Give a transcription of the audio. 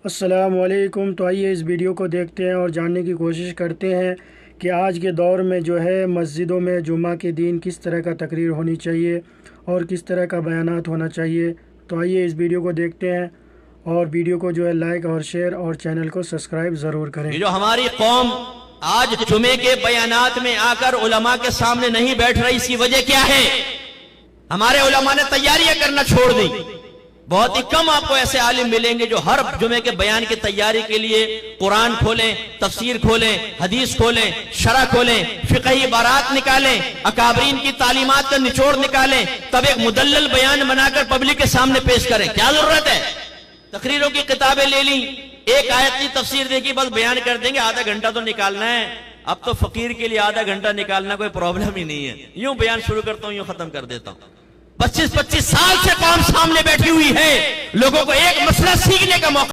अस्सलामुअलैकुम। तो आइए इस वीडियो को देखते हैं और जानने की कोशिश करते हैं कि आज के दौर में जो है मस्जिदों में जुम्मा के दिन किस तरह का तकरीर होनी चाहिए और किस तरह का बयानात होना चाहिए। तो आइए इस वीडियो को देखते हैं और वीडियो को जो है लाइक और शेयर और चैनल को सब्सक्राइब ज़रूर करें। जो हमारी कौम आज जुमे के बयानात में आकर उलमा के सामने नहीं बैठ रही, इसकी वजह क्या है? हमारे उलमा ने तैयारियां करना छोड़ दी। बहुत ही कम आपको ऐसे आलिम मिलेंगे जो हर जुमे के बयान की तैयारी के लिए कुरान खोलें, तफसीर खोलें, हदीस खोलें, शरह खोलें, फिक़ही बारात निकालें, अकाबरीन की तालीमात का निचोड़ निकालें, तब एक मुदल्लल बयान बनाकर पब्लिक के सामने पेश करें। क्या जरूरत है? तकरीरों की किताबें ले ली, एक आयत की तफसीर देखी, बस बयान कर देंगे, आधा घंटा तो निकालना है। अब तो फकीर के लिए आधा घंटा निकालना कोई प्रॉब्लम ही नहीं है। यूं बयान शुरू करता हूं, यूं खत्म कर देता हूं। 25-25 साल से कौम सामने बैठी हुई है, लोगों को एक मसला सीखने का मौका